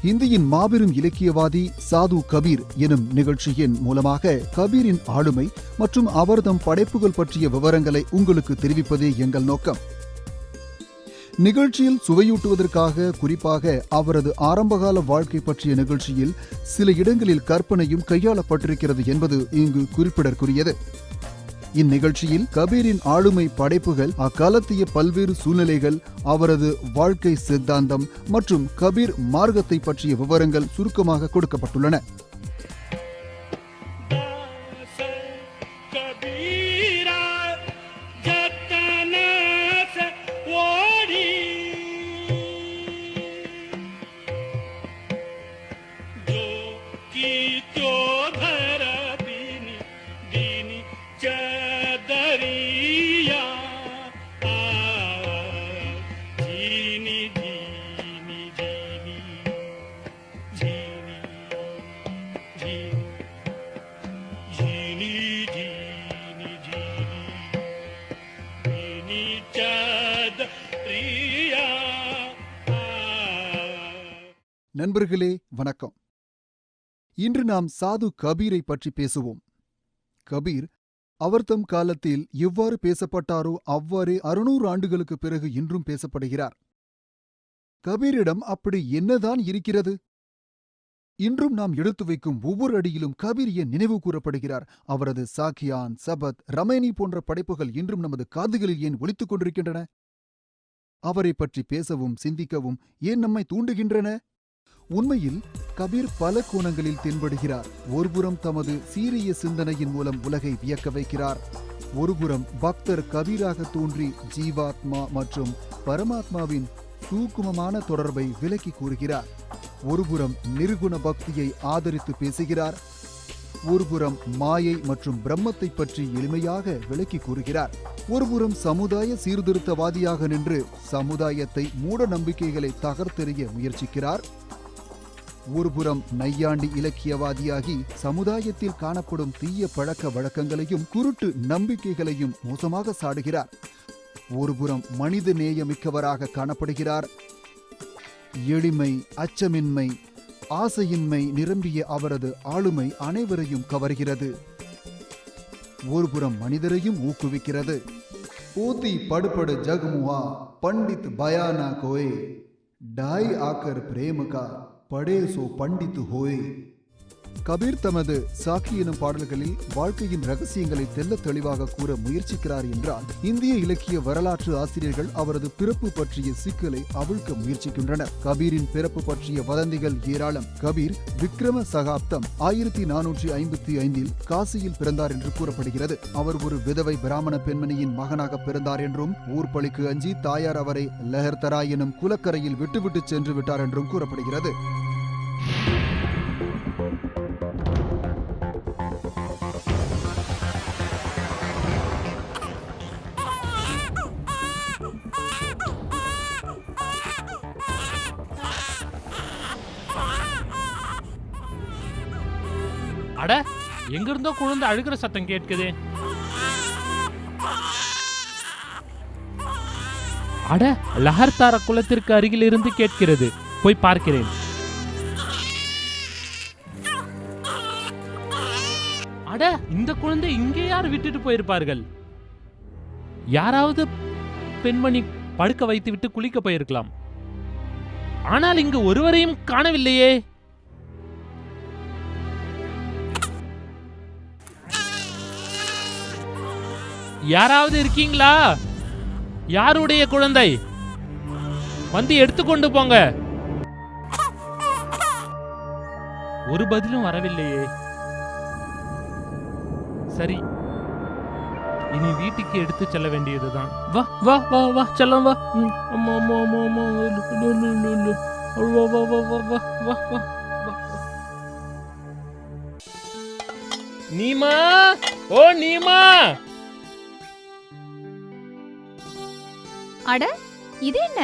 ஹிந்தியின் மாபெரும் இலக்கியவாதி சாது கபீர் எனும் நிகழ்ச்சியின் மூலமாக கபீரின் ஆளுமை மற்றும் அவர்தம் படைப்புகள் பற்றிய விவரங்களை உங்களுக்கு தெரிவிப்பதே எங்கள் நோக்கம். நிகழ்ச்சியில் சுவையூட்டுவதற்காக குறிப்பாக அவரது ஆரம்பகால வாழ்க்கை பற்றிய நிகழ்ச்சியில் சில இடங்களில் கற்பனையும் கையாளப்பட்டிருக்கிறது என்பது இங்கு குறிப்பிடற்குரியது. இந்நிகழ்ச்சியில் கபீரின் ஆளுமை படைப்புகள், அக்காலத்திய பல்வேறு சூழ்நிலைகள், அவரது வாழ்க்கை சித்தாந்தம் மற்றும் கபீர் மார்க்கத்தை பற்றிய விவரங்கள் சுருக்கமாக கொடுக்கப்பட்டுள்ளன. நண்பர்களே வணக்கம். இன்று நாம் சாது கபீரை பற்றி பேசுவோம். கபீர் அவர்தம் காலத்தில் எவ்வாறு பேசப்பட்டாரோ அவ்வாறே 600 ஆண்டுகளுக்கு பிறகு இன்றும் பேசப்படுகிறார். கபீரிடம் அப்படி என்னதான் இருக்கிறது? இன்றும் நாம் எடுத்து வைக்கும் ஒவ்வொரு அடியிலும் கபீர் ஏன் நினைவு கூறப்படுகிறார்? அவரது சாக்கியான், சபத், ரமேனி போன்ற படைப்புகள் இன்றும் நமது காதுகளில் ஏன் ஒலித்துக் கொண்டிருக்கின்றன? அவரை பற்றி பேசவும் சிந்திக்கவும் ஏன் நம்மை தூண்டுகின்றன? உண்மையில் கபீர் பல கோணங்களில் தென்படுகிறார். ஒருபுறம் தமது சீரிய சிந்தனையின் மூலம் உலகை வியக்க வைக்கிறார். ஒருபுறம் பக்தர் கபீராக தோன்றி ஜீவாத்மா மற்றும் பரமாத்மாவின் சூக்குமமான தொடர்பை விளக்கி கூறுகிறார். ஒருபுறம் நிர்குண பக்தியை ஆதரித்து பேசுகிறார். ஒருபுறம் மாயை மற்றும் பிரம்மத்தை பற்றி எளிமையாக விளக்கி கூறுகிறார். ஒருபுறம் சமுதாய சீர்திருத்தவாதியாக நின்று சமுதாயத்தை மூட நம்பிக்கைகளை தகர்த்தெறிய முயற்சிக்கிறார். ஒருபுறம் நையாண்டி இலக்கியவாதியாகி சமுதாயத்தில் காணப்படும் தீய பழக்க வழக்கங்களையும் குருட்டு நம்பிக்கைகளையும் மோசமாக சாடுகிறார். ஒருபுறம் மனித நேயமிக்கவராக காணப்படுகிறார். எளிமை, அச்சமின்மை, ஆசையின்மை நிரம்பிய அவரது ஆளுமை அனைவரையும் கவர்கிறது. ஒருபுறம் மனிதரையும் ஊக்குவிக்கிறது. போத்தி படுபடு ஜகமுவா பண்டித் பயானா கோயே டாய் ஆக்கர் பிரேமகா படே சோ பண்டித்து ஹோய். கபீர் தமது சாக்கி எனும் பாடல்களில் வாழ்க்கையின் ரகசியங்களை தெல்ல தெளிவாக கூற முயற்சிக்கிறார் என்றால், இந்திய இலக்கிய வரலாற்று ஆசிரியர்கள் அவரது பிறப்பு பற்றிய சிக்கலை அவிழ்க்க முயற்சிக்கின்றனர். கபீரின் பிறப்பு பற்றிய வதந்திகள் ஏராளம். கபீர் விக்ரம சகாப்தம் 1455 காசியில் பிறந்தார் என்று கூறப்படுகிறது. அவர் ஒரு விதவை பிராமண பெண்மணியின் மகனாக பிறந்தார் என்றும், ஊர்பழிக்கு அஞ்சி தாயார் அவரை லெஹர்தரா எனும் குலக்கரையில் விட்டுவிட்டு சென்று விட்டார் என்றும் கூறப்படுகிறது. அட, எங்க இருந்தோ குழந்தை அழுகிற சத்தம் கேட்குது. அட, லஹர்தார குளத்திற்கு அருகில் இருந்து கேட்கிறது. போய் பார்க்கிறேன். அட, இந்த குழந்தை இங்கே யார் விட்டுட்டு போயிருப்பார்கள்? யாராவது பெண்மணி படுக்க வைத்து விட்டு குளிக்க போயிருக்கலாம். ஆனால் இங்கு ஒருவரையும் காணவில்லையே. யாராவது இருக்கீங்களா? யாருடைய குழந்தை? வந்து எடுத்துக்கொண்டு போங்க. ஒரு பதிலும் வரவில்லையே. சரி, இனி வீட்டுக்கு எடுத்து செல்ல வேண்டியதுதான். வா வா வா வா செல்லம் வா. அம்மா அம்மா அம்மா அம்மா வா வா வா வா வா வா. நீமா, ஓ நீமா. அட, இது என்ன?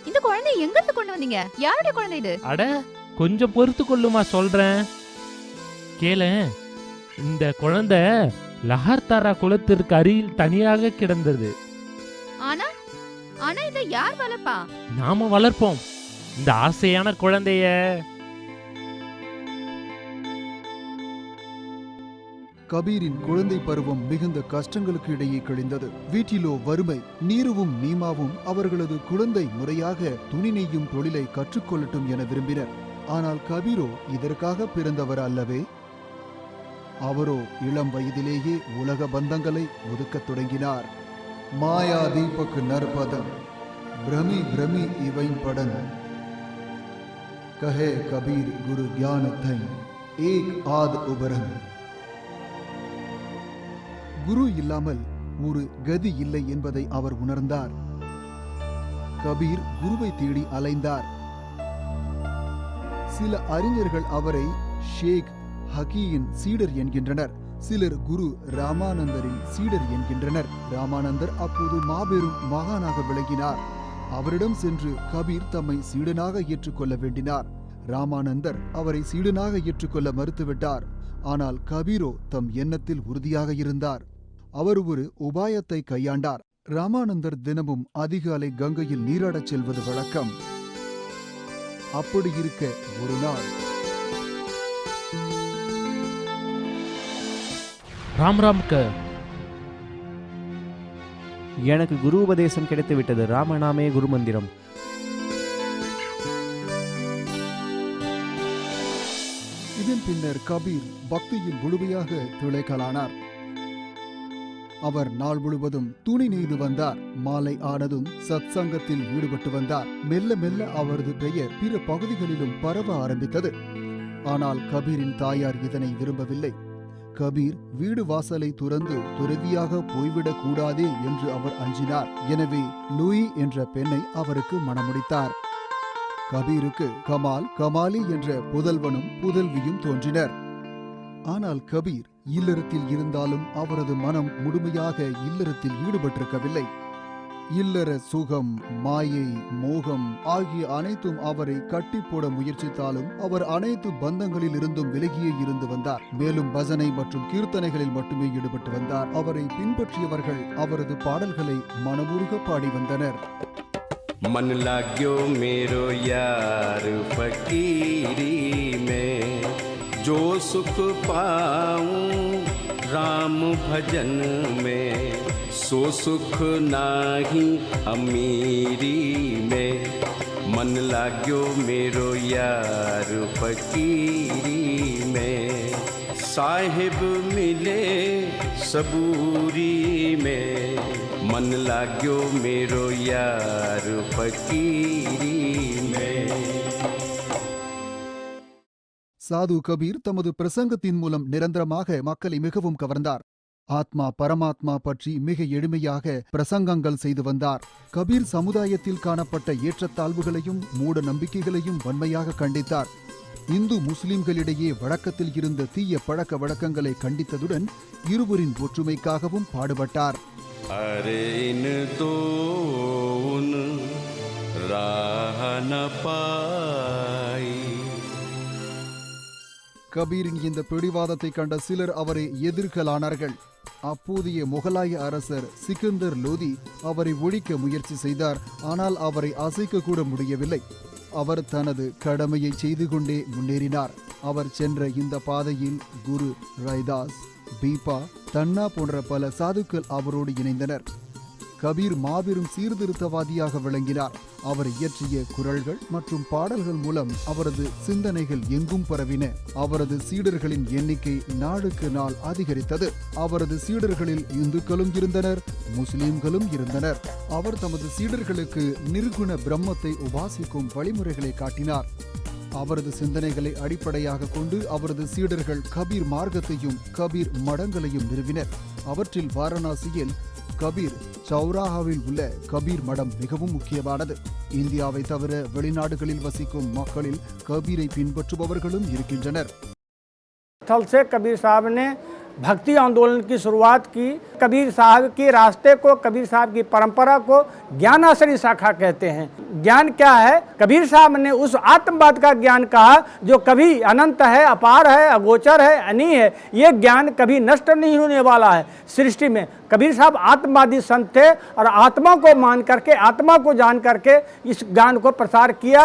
இந்த குழந்தை எங்க இருந்து கொண்டு வந்தீங்க? யாருடைய குழந்தை இது? அட, கொஞ்சம் பொறுத்து கொள்ளுமா, சொல்றேன் கேள. இந்த குழந்தை லஹர்தாரா குளத்திற்கு அருகில் தனியாக கிடந்தது. ஆனா ஆனா இத யார் வளர்ப்பா? நாம வளர்ப்போம். இந்த ஆசையான குழந்தைய கபீரின் குழந்தை பருவம் மிகுந்த கஷ்டங்களுக்கு இடையே கழிந்தது. வீட்டிலோ வறுமை. நீருவும் நீமாவும் அவர்களது குழந்தை முறையாக துணி நெய்யும் தொழிலை கற்றுக்கொள்ளட்டும் என விரும்பினர். ஆனால் கபீரோ இதற்காக பிறந்தவர் அல்லவே. அவரோ இளம் வயதிலேயே உலக பந்தங்களை ஒதுக்கத் தொடங்கினார். மாயா தீபக் நற்பதம் பிரமி பிரமி இவைன் படன் கஹே கபீர் குரு ஞானத்தை ஏக் ஆத் உபரன். குரு இல்லாமல் ஒரு கதி இல்லை என்பதை அவர் உணர்ந்தார். கபீர் குருவை தேடி அலைந்தார். சில அறிஞர்கள் அவரை ஷேக் ஹகியின் சீடர் என்கின்றனர். சிலர் குரு ராமானந்தரின் சீடர் என்கின்றனர். ராமானந்தர் அப்போது மாபெரும் மகானாக விளங்கினார். அவரிடம் சென்று கபீர் தம்மை சீடனாக ஏற்றுக்கொள்ள வேண்டினார். ராமானந்தர் அவரை சீடனாக ஏற்றுக்கொள்ள மறுத்துவிட்டார். ஆனால் கபீரோ தம் எண்ணத்தில் உறுதியாக இருந்தார். அவர் ஒரு உபாயத்தை கையாண்டார். ராமானந்தர் தினமும் அதிகாலை கங்கையில் நீராடச் செல்வது வழக்கம். அப்படி இருக்க ஒரு நாள் ராம் ராம் க எனக்கு குரு உபதேசம் கிடைத்து விட்டது. ராமநாமே குரு மந்திரம். இதன் பின்னர் கபீர் பக்தியில் முழுமையாக திளைக்கலானார். அவர் நாள் முழுவதும் துணி நெய்து வந்தார். மாலை ஆனதும் சத் சங்கத்தில் ஈடுபட்டு வந்தார். மெல்ல மெல்ல அவரது பெயர் பிற பகுதிகளிலும் பரவ ஆரம்பித்தது. ஆனால் கபீரின் தாயார் இதனை விரும்பவில்லை. கபீர் வீடு வாசலை துறந்து துறவியாக போய்விடக் கூடாதே என்று அவர் அஞ்சினார். எனவே லூயி என்ற பெண்ணை அவருக்கு மணமுடித்தார். கபீருக்கு கமால், கமாலி என்ற புதல்வனும் புதல்வியும் தோன்றினர். ஆனால் கபீர் இல்லறத்தில் இருந்தாலும் அவரது மனம் முழுமையாக இல்லறத்தில் ஈடுபட்டிருக்கவில்லை. இல்லற சுகம், மாயை, மோகம் ஆகிய அனைத்தும் அவரை கட்டி போட முயற்சித்தாலும் அவர் அனைத்து பந்தங்களில் இருந்தும் விலகியே இருந்து வந்தார். மேலும் பஜனை மற்றும் கீர்த்தனைகளில் மட்டுமே ஈடுபட்டு வந்தார். அவரை பின்பற்றியவர்கள் அவரது பாடல்களை மனமுருக பாடி வந்தனர். मन लाग्यो मेरो यार फकीरी में, जो सुख पाऊं राम भजन में, सो सुख नाही अमीरी में। मन लाग्यो मेरो यार फकीरी में, साहिब मिले सबूरी में। मन लाग्यो मेरो यार फकीरी में। சாது கபீர் தமது பிரசங்கத்தின் மூலம் நிரந்தரமாக மக்களை மிகவும் கவர்ந்தார். ஆத்மா பரமாத்மா பற்றி மிக எளிமையாக பிரசங்கங்கள் செய்து வந்தார். கபீர் சமுதாயத்தில் காணப்பட்ட ஏற்றத்தாழ்வுகளையும் மூட நம்பிக்கைகளையும் வன்மையாக கண்டித்தார். இந்து முஸ்லிம்களிடையே வழக்கத்தில் இருந்த தீய பழக்க வழக்கங்களை கண்டித்ததுடன் இருவரின் ஒற்றுமைக்காகவும் பாடுபட்டார். अरे इन दो उन राह न पाई। கபீரின் இந்த பிடிவாதத்தை கண்ட சிலர் அவரை எதிர்க்கலானார்கள். அப்போதைய முகலாய அரசர் சிக்கந்தர் லோதி அவரை ஒழிக்க முயற்சி செய்தார். ஆனால் அவரை அசைக்க கூட முடியவில்லை. அவர் தனது கடமையை செய்து கொண்டே முன்னேறினார். அவர் சென்ற இந்த பாதையில் குரு ரைதாஸ், பீபா, தன்னா போன்ற பல சாதுக்கள் அவரோடு இணைந்தனர். கபீர் மாபெரும் சீர்திருத்தவாதியாக விளங்கினார். அவர் இயற்றிய குறள்கள் மற்றும் பாடல்கள் மூலம் அவரது சிந்தனைகள் எங்கும் பரவின. அவரது சீடர்களின் எண்ணிக்கை நாளுக்கு நாள் அதிகரித்தது. அவரது சீடர்களில் இந்துக்களும் இருந்தனர், முஸ்லிம்களும் இருந்தனர். அவர் தமது சீடர்களுக்கு நிர்குண பிரம்மத்தை உபாசிக்கும் வழிமுறைகளை காட்டினார். அவரது சிந்தனைகளை அடிப்படையாக கொண்டு அவரது சீடர்கள் கபீர் மார்க்கத்தையும் கபீர் மடங்களையும் நிறுவினர். அவற்றில் வாரணாசியில் கபீர் சௌராஹாவில் உள்ள கபீர் மடம் மிகவும் முக்கியமானது. இந்தியாவை தவிர வெளிநாடுகளில் வசிக்கும் மக்களில் கபீரை பின்பற்றுபவர்களும் இருக்கின்றனர். स्थल से कबीर साहब ने भक्ति आंदोलन की शुरुआत की। कबीर साहब के रास्ते को, कबीर साहब की परंपरा को ज्ञानाश्रय शाखा कहते हैं। ज्ञान क्या है? कबीर साहब ने उस आत्मवाद का ज्ञान कहा जो कभी अनंत है, अपार है, अगोचर है, अनीय है। ये ज्ञान कभी नष्ट नहीं होने वाला है सृष्टि में। कबीर साहब आत्मवादी संत थे और आत्मा को मान करके, आत्मा को जान करके इस ज्ञान को प्रसार किया।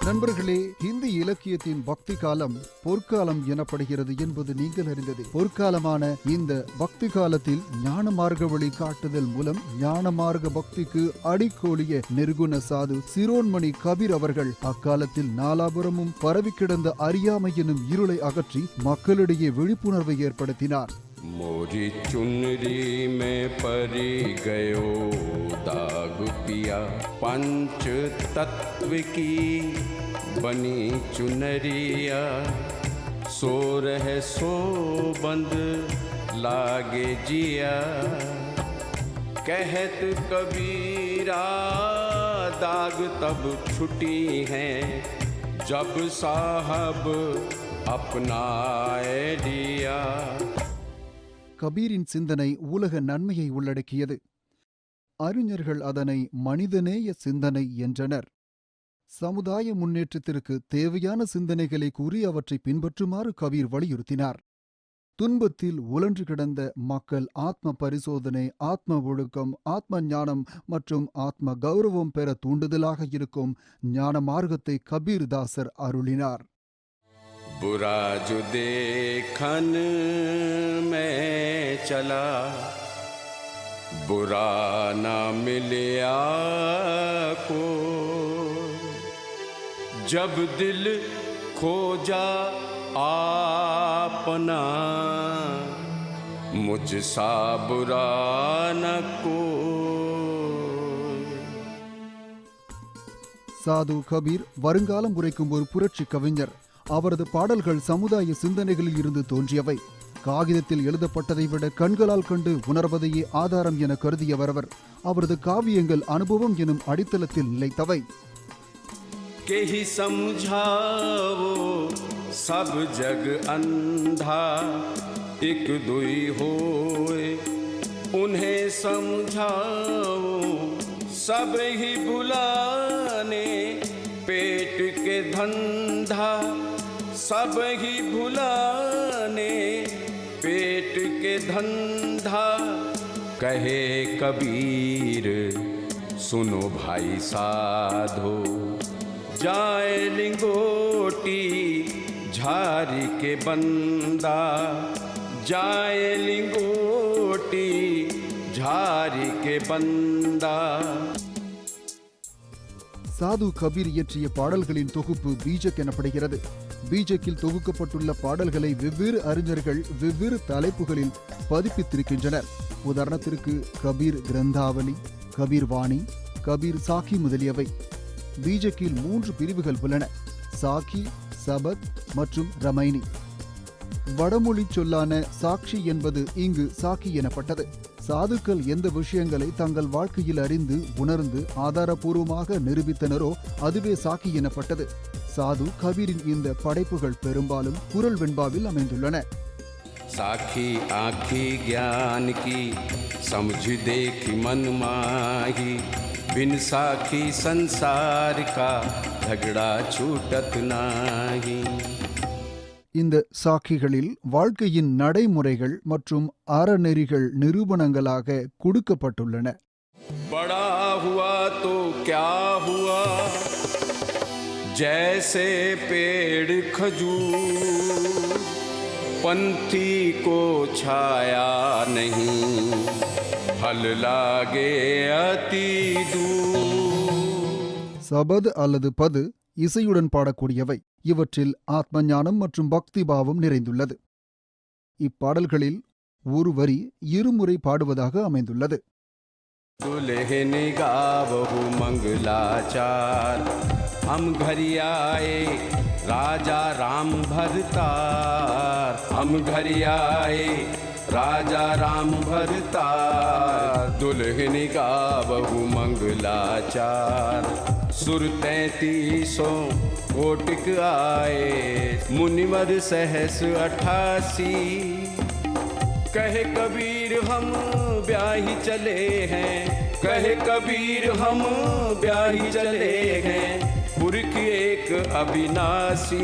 நண்பர்களே, இந்தி இலக்கியத்தின் பக்தி காலம் பொற்காலம் எனப்படுகிறது என்பது நீங்கள் அறிந்தது. பொற்காலமான இந்த பக்தி காலத்தில் ஞான மார்க்க வழி காட்டுதல் மூலம் ஞான மார்க்க பக்திக்கு அடிக்கோலிய நிர்குண சாது சிரோன்மணி கபீர் அவர்கள் அக்காலத்தில் நாலாபுரமும் பரவி கிடந்த அறியாமை எனும் இருளை அகற்றி மக்களிடையே விழிப்புணர்வை ஏற்படுத்தினார். मोरी चुनरी में परी गयो दाग पिया, पंच तत्व की बनी चुनरिया, सो रहे सो बंद लागे जिया, कहत कबीरा दाग तब छुटी है, जब साहब अपनाए लिया. கபீரின் சிந்தனை உலக நன்மையை உள்ளடக்கியது. அறிஞர்கள் அதனை மனிதநேய சிந்தனை என்றனர். சமுதாய முன்னேற்றத்திற்கு தேவையான சிந்தனைகளை கூறி அவற்றை பின்பற்றுமாறு கபீர் வலியுறுத்தினார். துன்பத்தில் உழன்று கிடந்த மக்கள் ஆத்ம பரிசோதனை, ஆத்ம ஒழுக்கம், ஆத்ம ஞானம் மற்றும் ஆத்ம கௌரவம் பெற தூண்டுதலாக இருக்கும் ஞான மார்க்கத்தை கபீர் தாசர் அருளினார். बुरा जो देखन में चला, बुरा ना मिलया को, जब दिल खोजा आपना, मुझसा बुरा न को. சாது கபீர் வருங்காலம் உரைக்கும் ஒரு புரட்சி கவிஞர். அவரது பாடல்கள் சமுதாய சிந்தனைகளில் இருந்து தோன்றியவை. காகிதத்தில் எழுதப்பட்டதை விட கண்களால் கண்டு உணர்வதையே ஆதாரம் என கருதியவர் அவர். அவரது காவியங்கள் அனுபவம் எனும் அடித்தளத்தில் நிலைத்தவை. के ही समझाओ सब जग अंधा, एक दुई होए उन्हें समझाओ, सब ही भुलाने पेट के धंधा, सब ही भुलाने पेट के धंधा. कहे कबीर सुनो भाई साधो, जाए लिंगोटी झारी के बंदा, जाए लिंगोटी झारी के बंदा. சாது கபீர் இயற்றிய பாடல்களின் தொகுப்பு பீஜக் எனப்படுகிறது. பீஜக்கில் தொகுக்கப்பட்டுள்ள பாடல்களை வெவ்வேறு அறிஞர்கள் வெவ்வேறு தலைப்புகளில் பதிப்பித்திருக்கின்றனர். உதாரணத்திற்கு கபீர் கிரந்தாவலி, கபீர் வாணி, கபீர் சாக்கி முதலியவை. பீஜக்கில் 3 பிரிவுகள் உள்ளன: சாக்கி, சபத் மற்றும் ரமைனி. வடமொழி சொல்லான சாட்சி என்பது இங்கு சாக்கி எனப்பட்டது. சாதுக்கள் எந்த விஷயங்களை தங்கள் வாழ்க்கையில் அறிந்து உணர்ந்து ஆதாரபூர்வமாக நிரூபித்தனரோ அதுவே சாக்கி எனப்பட்டது. சாது கபீரின் இந்த படைப்புகள் பெரும்பாலும் குரல் வெண்பாவில் அமைந்துள்ளன. साखी आखी ज्ञान की समझ देखी मन माही, बिन साखी संसार का झगड़ा छूटत नाही. இந்த சாக்கிகளில் வாழ்க்கையின் நடைமுறைகள் மற்றும் அறநெறிகள் நிரூபணங்களாக கொடுக்கப்பட்டுள்ளன. बड़ा हुआ तो क्या हुआ, जैसे पेड़ खजूर, पंथी को छाया नहीं, फल लागे अति दूर. சபத் அல்லது பது இசையுடன் பாடக்கூடியவை. இவற்றில் ஆத்ம ஞானம் மற்றும் பக்தி பாவம் நிறைந்துள்ளது. இப்பாடல்களில் ஒரு வரி இருமுறை பாடுவதாக அமைந்துள்ளது. दुल्हन गावहु मंगलाचार, हम घरी आए राजा राम भरतार, हम घरी आए राजा राम भरतार. दुल्हन गावहु मंगलाचार, सुर 33 कोटिक आए, मुनिवर सहस 88. कहे कबीर हम ब्याही चले हैं, कहे कबीर हम ब्याही चले हैं, पुरख एक अविनाशी,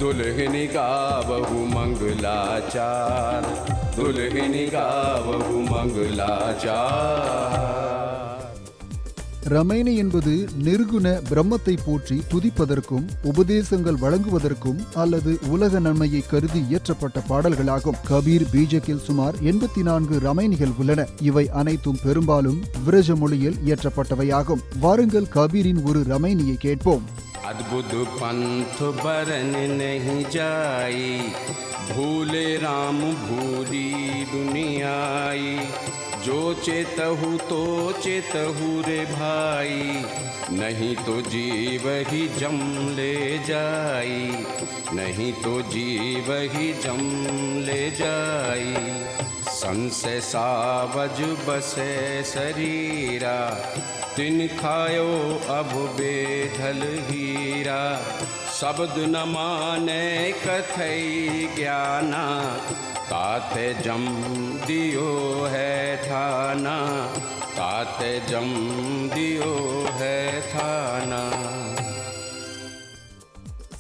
दुल्हन गावहु मंगलाचार, दुल्हन गावहु मंगलाचार। ரமைனி என்பது நிர்குண பிரம்மத்தை போற்றி துதிப்பதற்கும் உபதேசங்கள் வழங்குவதற்கும் அல்லது உலக நன்மையை கருதி இயற்றப்பட்ட பாடல்களாகும். கபீர் பீஜக்கில் சுமார் 84 ரமைனிகள் உள்ளன. இவை அனைத்தும் பெரும்பாலும் விரஜ மொழியில் இயற்றப்பட்டவையாகும். வாருங்கள் கபீரின் ஒரு ரமைனியை கேட்போம். अद्भुत पंथ बरन नहीं जाई, भूले राम भूली दुनियाई, जो चेतहु तो चेतहु रे भाई, नहीं तो जीव ही जम ले जाई, नहीं तो जीव ही जम ले जाई। संशय सावज बसे शरीरा, तिन खायो अब बेधल हीरा, शब्द न माने कथई ज्ञाना, ताते जम दियो है थाना, ताते जम दियो है थाना।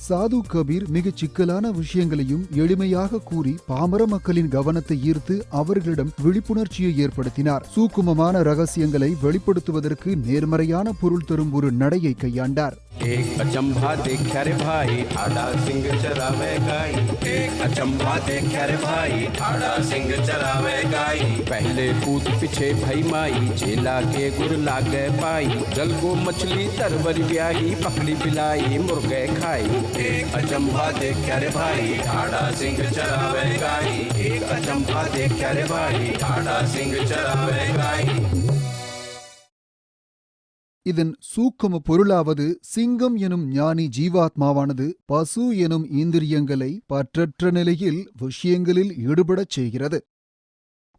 சாது கபீர் மிகச் சிக்கலான விஷயங்களையும் எளிமையாக கூறி பாமர மக்களின் கவனத்தை ஈர்த்து அவர்களிடம் விழிப்புணர்ச்சியை ஏற்படுத்தினார். சூக்குமமான ரகசியங்களை வெளிப்படுத்துவதற்கு நேர்மறையான பொருள் தரும் ஒரு நடையை கையாண்டார். एक अचंभा देखा रे भाई, ठाड़ा सिंह चरावे गाई, एक अचंभा देखा रे भाई, ठाड़ा सिंह चरावे गाई, पहले पूत पीछे भई माई, चेला के गुर लागे पाई, जल गो मछली तरवर ब्याही, पकड़ी पिलाई मुर्गे खाई, एक अचंभा देखा रे भाई, ठाड़ा सिंह चरावे गाई, एक अचंभा देखा रे भाई, ठाड़ा सिंह चरावे गाई। இதன் சூக்கம பொருளாவது, சிங்கம் எனும் ஞானி ஜீவாத்மாவானது பசு எனும் இந்திரியங்களை பற்றற்ற நிலையில் விஷயங்களில் ஈடுபடச் செய்கிறது.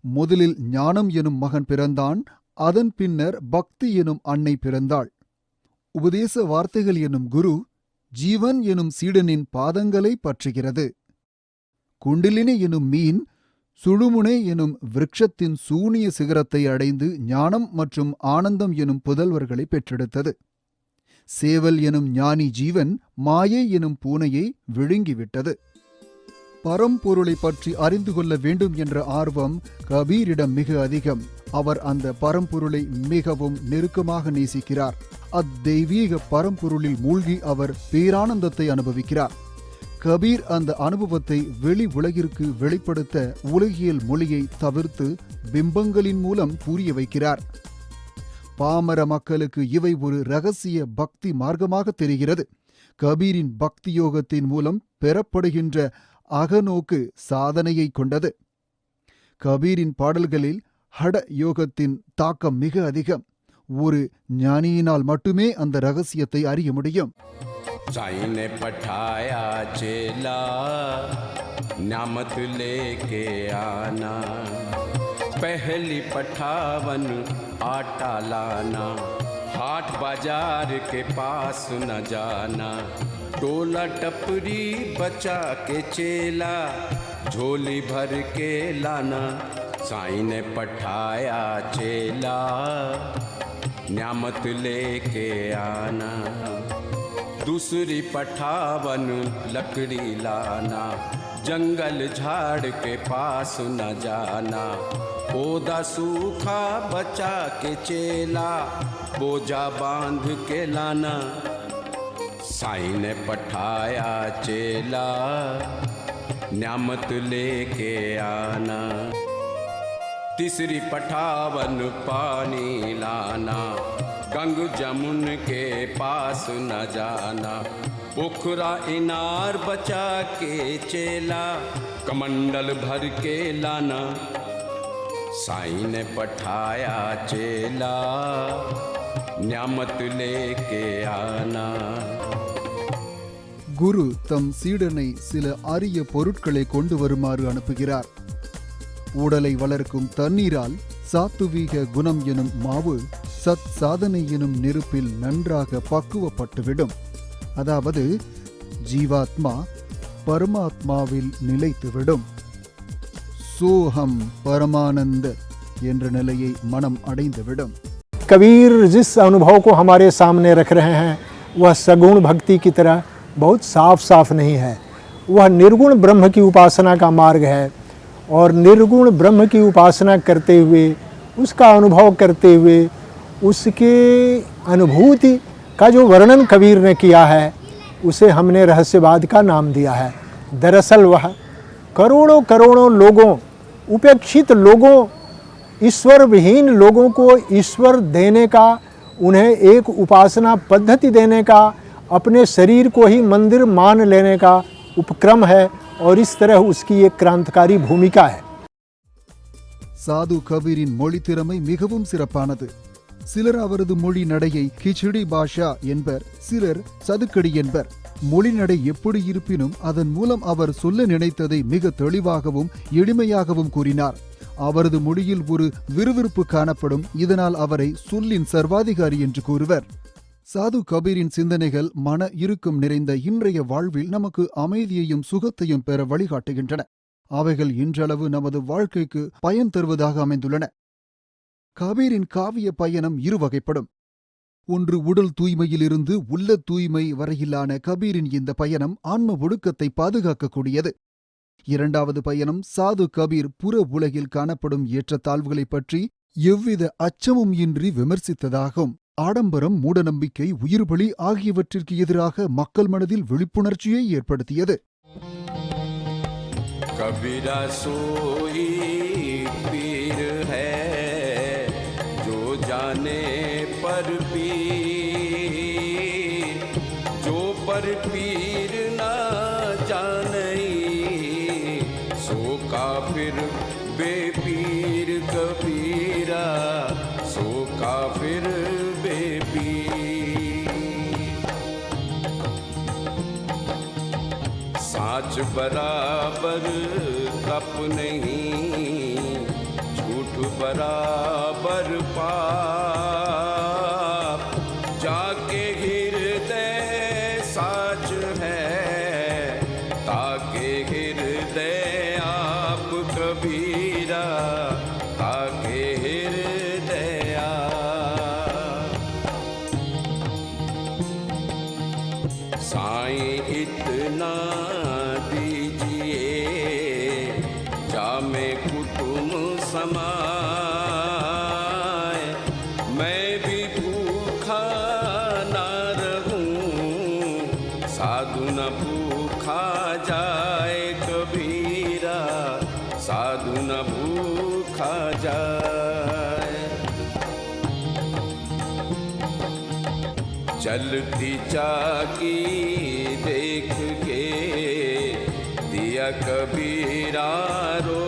முதலில் ஞானம் எனும் மகன் பிறந்தான், அதன் பின்னர் பக்தி எனும் அன்னை பிறந்தாள். உபதேச வார்த்தைகள் எனும் குரு ஜீவன் எனும் சீடனின் பாதங்களை பற்றுகிறது. குண்டிலினி எனும் மீன் சுழுமுனை எனும் விருட்சத்தின் சூனிய சிகரத்தை அடைந்து ஞானம் மற்றும் ஆனந்தம் எனும் புதல்வர்களை பெற்றெடுத்தது. சேவல் எனும் ஞானி ஜீவன் மாயை எனும் பூனையை விழுங்கிவிட்டது. பரம்பொருளை பற்றி அறிந்து கொள்ள வேண்டும் என்ற ஆர்வம் கபீரிடம் மிக அதிகம். அவர் அந்த பரம்பொருளை மிகவும் நெருக்கமாக நேசிக்கிறார். அத்தெய்வீக பரம்பொருளில் மூழ்கி அவர் பேரானந்தத்தை அனுபவிக்கிறார். கபீர் அந்த அனுபவத்தை வெளி உலகிற்கு வெளிப்படுத்த உலகியல் மொழியை தவிர்த்து பிம்பங்களின் மூலம் புரிய வைக்கிறார். பாமர மக்களுக்கு இவை ஒரு இரகசிய பக்தி மார்க்கமாக தெரிகிறது. கபீரின் பக்தி யோகத்தின் மூலம் பெறப்படுகின்ற அகநோக்கு சாதனையை கொண்டது. கபீரின் பாடல்களில் ஹட யோகத்தின் தாக்கம் மிக அதிகம். ஒரு ஞானியினால் மட்டுமே அந்த ரகசியத்தை அறிய முடியும். साईं ने पठाया चेला, न्यामत लेके आना, पहली पठावन आटा लाना, हाट बाजार के पास न जाना, टोला टपरी बचा के चेला, झोली भर के लाना। साईं ने पठाया चेला, न्यामत लेके आना, दूसरी पठावन लकड़ी लाना, जंगल झाड़ के पास न जाना, पौधा सूखा बचा के चेला, बोझा बांध के लाना। साईं ने पठाया चेला, न्यामत लेके आना, तीसरी पठावन पानी लाना, गंग जमुन के पास न जाना, पोखरा इनार बचा के चेला, कमंडल भर के लाना। साईं ने पठाया चेला, न्यामत लेके आना। குரு தம் சீடனை சில அரிய பொருட்களை கொண்டு வருமாறு அனுப்புகிறார். உடலை வளர்க்கும் தண்ணீரால் சாத்துவீக குணம் எனும் மாவு சத் சாதனை எனும் நெருப்பில் நன்றாக பக்குவப்பட்டுவிடும். அதாவது ஜீவாத்மா பரமாத்மாவில் நிலைத்துவிடும். சோஹம் பரமானந்த என்ற நிலையை மனம் அடைந்துவிடும். कबीर जिस अनुभव को हमारे सामने रख रहे हैं वह सगुण भक्ति की तरह बहुत साफ नहीं है। वह निर्गुण ब्रह्म की उपासना का मार्ग है और निर्गुण ब्रह्म की उपासना करते हुए उसका अनुभव करते हुए उसके अनुभूति का जो वर्णन कबीर ने किया है उसे हमने रहस्यवाद का नाम दिया है। दरअसल वह करोड़ों करोड़ों लोगों, उपेक्षित लोगों, ईश्वर विहीन लोगों को ईश्वर देने का, उन्हें एक उपासना पद्धति देने का, अपने शरीर को ही मंदिर मान लेने का उपक्रम है और इस तरह उसकी एक क्रांतिकारी भूमिका है। சாது கபீரின் மொழி திறமை மிகவும் சிறப்பானது. சிலர் அவரது மொழி நடையை கிச்சடி பாஷா என்பர், சிலர் சதுக்கடி என்பர். மொழி நடை எப்படி இருப்பினும் அதன் மூலம் அவர் சொல்ல நினைத்ததை மிக தெளிவாகவும் எளிமையாகவும் கூறினார். அவரது மொழியில் ஒரு விறுவிறுப்பு காணப்படும். இதனால் அவரை சொல்லின் சர்வாதிகாரி என்று கூறுவர். சாது கபீரின் சிந்தனைகள் மன இறுக்கம் நிறைந்த இன்றைய வாழ்வில் நமக்கு அமைதியையும் சுகத்தையும் பெற வழிகாட்டுகின்றன. அவைகள் இன்றளவு நமது வாழ்க்கைக்கு பயன் தருவதாக அமைந்துள்ளன. கபீரின் காவிய பயணம் இருவகைப்படும். ஒன்று உடல் தூய்மையிலிருந்து உள்ள தூய்மை வரையிலான கபீரின் இந்த பயணம் ஆன்ம ஒடுக்கத்தை பாதுகாக்கக்கூடியது. இரண்டாவது பயணம் சாது கபீர் புற உலகில் காணப்படும் ஏற்றத்தாழ்வுகளைப் பற்றி எவ்வித அச்சமும் இன்றி விமர்சித்ததாகும். ஆடம்பரம், மூடநம்பிக்கை, உயிர்பலி ஆகியவற்றிற்கு எதிராக மக்கள் மனதில் விழிப்புணர்ச்சியை ஏற்படுத்தியது. कबीरा सोई पीर है जो जाने पर पीर, जो पर पीर ना जाने सो काफिर बेपीर। कबीरा सो काफिर बेपीर। साच बराबर कप नहीं, झूठ बराबर पाप। जाके हृदय साच है ताके हृदय आप। कबीरा ताके हृदय आप। साईं इतना समाए मैं भी भूखा ना रहूं, साधु न भूखा जाए। कबीरा साधु न भूखा जाए। चलती चाकी देख के दिया कबीरा रो।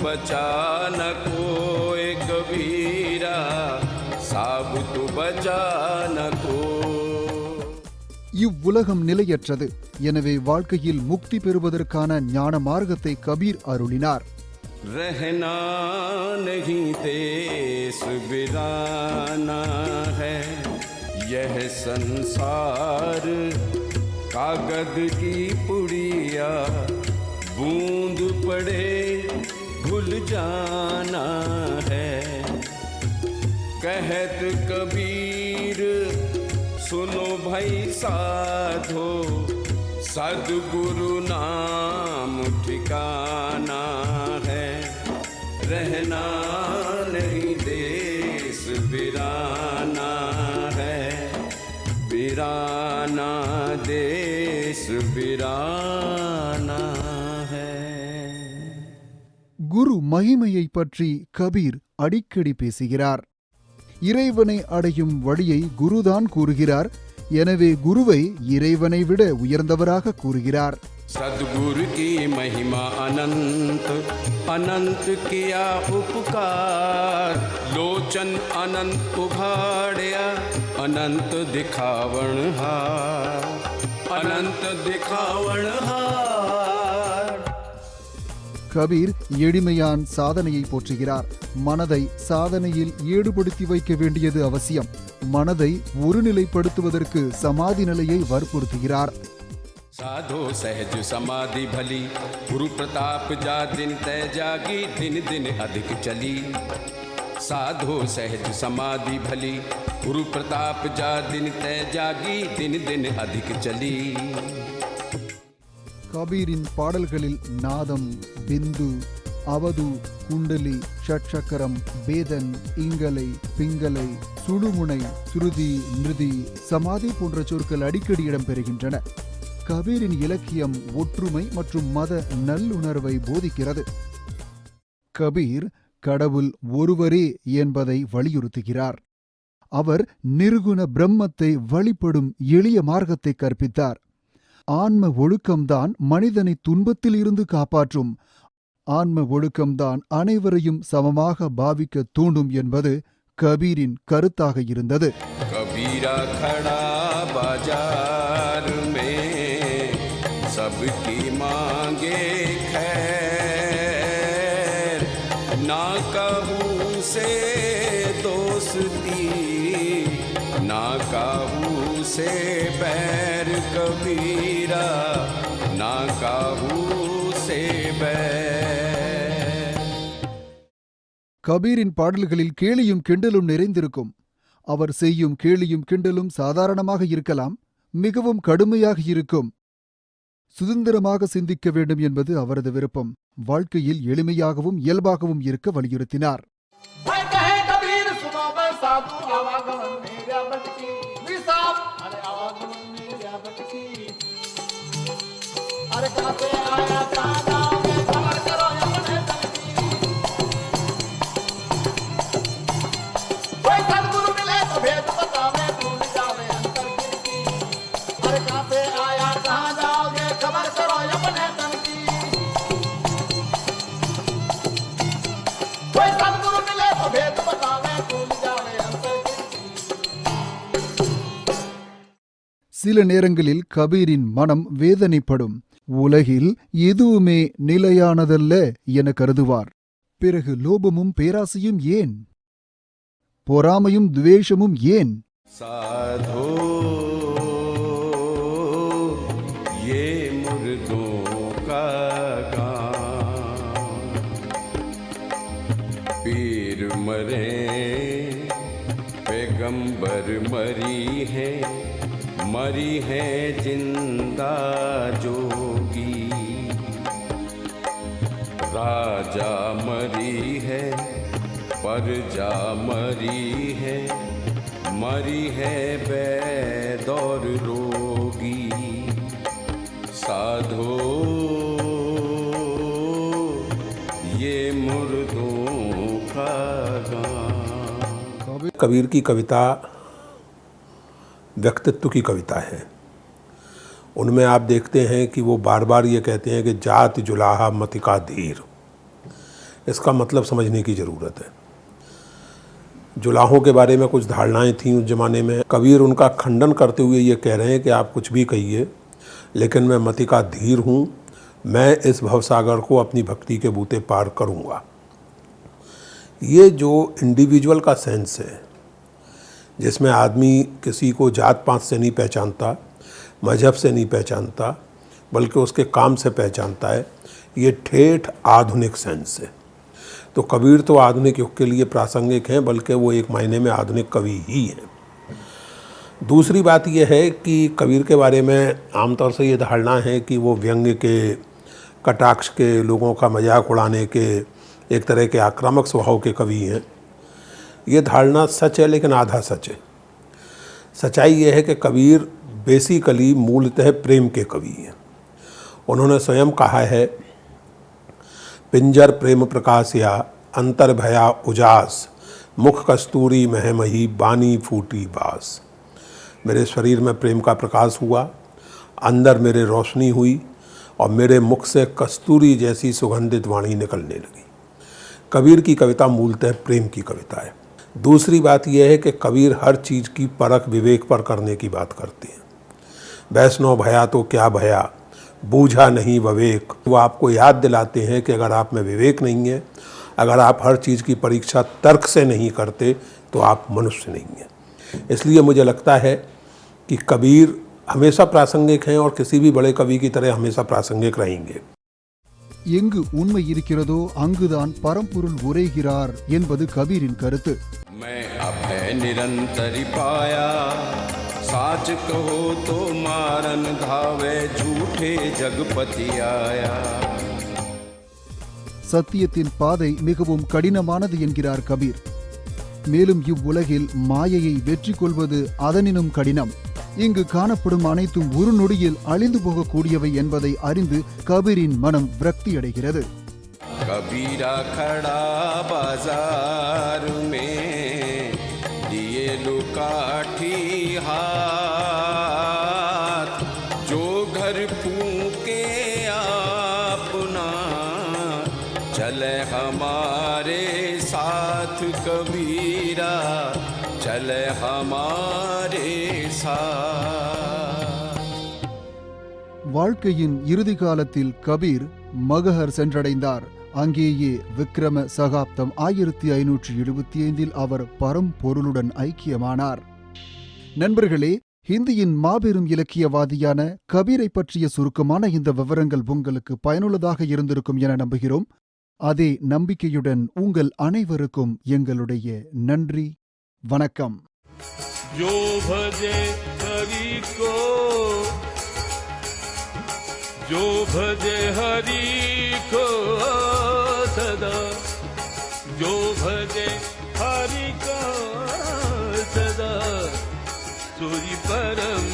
बचा न कोई कबीरा साबुत बचा न को। இவ்வுலகம் நிலையற்றது. எனவே வாழ்க்கையில் முக்தி பெறுவதற்கான ஞான மார்க்கத்தை கபீர் அருளினார். रहना नहीं देश बिराना है, यह संसार कागज की पुड़िया। बूंद पड़े भूल जाना है, कहत कबीर सुनो भाई साधो। सद्गुरु नाम ठिकाना है, रहना नहीं देश बिराना है। बिराना देश बिराना है। குரு மகிமையை பற்றி கபீர் அடிக்கடி பேசுகிறார். இறைவனை அடையும் வழியை குருதான் கூறுகிறார். எனவே குருவை இறைவனை விட உயர்ந்தவராக கூறுகிறார். सद्गुरु की महिमा अनंत, अनंत किया उपकार। लोचन अनंत उभाड़िया, अनंत दिखावण हार। अनंत दिखावण हार। கபீர் எளிமையான் சாதனையை போற்றுகிறார். மனதை சாதனையில் ஈடுபடுத்தி வைக்க வேண்டியது அவசியம். மனதை ஒருநிலைப்படுத்துவதற்கு சமாதி நிலையை வற்புறுத்துகிறார். साधो सहज समाधि भली, गुरु प्रताप जा दिन तय जागी, दिन दिन अधिक चली। साधो सहज समाधि भली, गुरु प्रताप जा दिन तय जागी, दिन दिन अधिक चली। கபீரின் பாடல்களில் நாதம், பிந்து, அவது, குண்டலி, ஷட்சக்கரம், பேதன், இங்கலை, பிங்கலை, சுழுமுனை, சுருதி, நிருதி, சமாதி போன்ற சொற்கள் அடிக்கடி இடம்பெறுகின்றன. கபீரின் இலக்கியம் ஒற்றுமை மற்றும் மத நல்லுணர்வை போதிக்கிறது. கபீர் கடவுள் ஒருவரே என்பதை வலியுறுத்துகிறார். அவர் நிர்குண பிரம்மத்தை வழிபடும் எளிய மார்க்கத்தை கற்பித்தார். ஆன்ம ஒழுக்கம்தான் மனிதனை துன்பத்தில் இருந்து காப்பாற்றும். ஆன்ம ஒழுக்கம்தான் அனைவரையும் சமமாக பாவிக்க தூண்டும் என்பது கபீரின் கருத்தாக இருந்தது. कबीरा खड़ा बाजार में, सबकी मांगे खैर, ना कहूँ से दोस्ती, ना कहूँ से बैर, कबीरा ना कहूँ से बैर। கபீரின் பாடல்களில் கேலியும் கிண்டலும் நிறைந்திருக்கும். அவர் செய்யும் கேலியும் கிண்டலும் சாதாரணமாக இருக்கலாம், மிகவும் கடுமையாக இருக்கும். சுதந்திரமாக சிந்திக்க வேண்டும் என்பது அவரது விருப்பம். வாழ்க்கையில் எளிமையாகவும் இயல்பாகவும் இருக்க வலியுறுத்தினார். சில நேரங்களில் கபீரின் மனம் வேதனைப்படும். உலகில் எதுவுமே நிலையானதல்ல என கருதுவார். பிறகு லோபமும் பேராசையும் ஏன்? பொறாமையும் துவேஷமும் ஏன்? साधो ये मुर्दों का गान, पीर मरे पैगंबर मरी है जिंदा जोगी, राजा मरी है प्रजा मरी है वैद और रोगी। साधो ये मुर्दों का गान। कबीर की कविता व्यक्तित्व की कविता है। उनमें आप देखते हैं कि वो बार बार ये कहते हैं कि जात जुलाहा मतिका धीर। इसका मतलब समझने की ज़रूरत है। जुलाहों के बारे में कुछ धारणाएं थीं उस ज़माने में। कबीर उनका खंडन करते हुए ये कह रहे हैं कि आप कुछ भी कहिए, लेकिन मैं मतिका धीर हूँ, मैं इस भवसागर को अपनी भक्ति के बूते पार करूँगा। ये जो इंडिविजुअल का सेंस है, जिसमें आदमी किसी को जात पात से नहीं पहचानता, मजहब से नहीं पहचानता, बल्कि उसके काम से पहचानता है, ये ठेठ आधुनिक सेंस है। तो कबीर तो आधुनिक युग के लिए प्रासंगिक हैं, बल्कि वो एक मायने में आधुनिक कवि ही हैं। दूसरी बात यह है कि कबीर के बारे में आमतौर से ये धारणा है कि वो व्यंग्य के, कटाक्ष के, लोगों का मजाक उड़ाने के, एक तरह के आक्रामक स्वभाव के कवि हैं। ये धारणा सच है, लेकिन आधा सच है। सच्चाई ये है कि कबीर बेसिकली मूलतः प्रेम के कवि हैं। उन्होंने स्वयं कहा है, पिंजर प्रेम प्रकाशया अंतर भया उजास, मुख कस्तूरी महमही बानी फूटी बास। मेरे शरीर में प्रेम का प्रकाश हुआ, अंदर मेरे रोशनी हुई और मेरे मुख से कस्तूरी जैसी सुगंधित वाणी निकलने लगी। कबीर की कविता मूलतः प्रेम की कविता है। दूसरी बात यह है कि कबीर हर चीज़ की परख विवेक पर करने की बात करते हैं। वैष्णव भया तो क्या भया, बूझा नहीं विवेक। वो आपको याद दिलाते हैं कि अगर आप में विवेक नहीं है, अगर आप हर चीज़ की परीक्षा तर्क से नहीं करते, तो आप मनुष्य नहीं हैं। इसलिए मुझे लगता है कि कबीर हमेशा प्रासंगिक हैं और किसी भी बड़े कवि की तरह हमेशा प्रासंगिक रहेंगे। எங்கு உண்மை இருக்கிறதோ அங்குதான் பரம்பொருள் உரைகிறார் என்பது கபீரின் கருத்து. मैं अभय निरंतर पाया, साच कहो तो मारन धावे, झूठे जगपति आया। சத்தியத்தின் பாதை மிகவும் கடினமானது என்கிறார் கபீர். மேலும் இவ்வுலகில் மாயையை வெற்றி கொள்வது அதனினும் கடினம். இங்கு காணப்படும் அனைத்தும் ஒரு நொடியில் அழிந்து போகக்கூடியவை என்பதை அறிந்து கபீரின் மனம் விரக்தியடைகிறது. कबीरा खड़ा बाजार में, दिए लुकाठी हाथ, जो घर फूके अपना, चले हमारे साथ कबीरा, चले हमारे साथ। வாழ்க்கையின் இறுதி காலத்தில் கபீர் மகஹர் சென்றடைந்தார். அங்கேயே விக்ரம சகாப்தம் 1575 அவர் பரம்பொருளுடன் ஐக்கியமானார். நண்பர்களே, ஹிந்தியின் மாபெரும் இலக்கியவாதியான கபீரை பற்றிய சுருக்கமான இந்த விவரங்கள் உங்களுக்கு பயனுள்ளதாக இருந்திருக்கும் என நம்புகிறோம். அதே நம்பிக்கையுடன் உங்கள் அனைவருக்கும் எங்களுடைய நன்றி, வணக்கம். जो भजे हरि को, जो भजे हरि को सदा, जो भजे हरि को सदा, सोई परम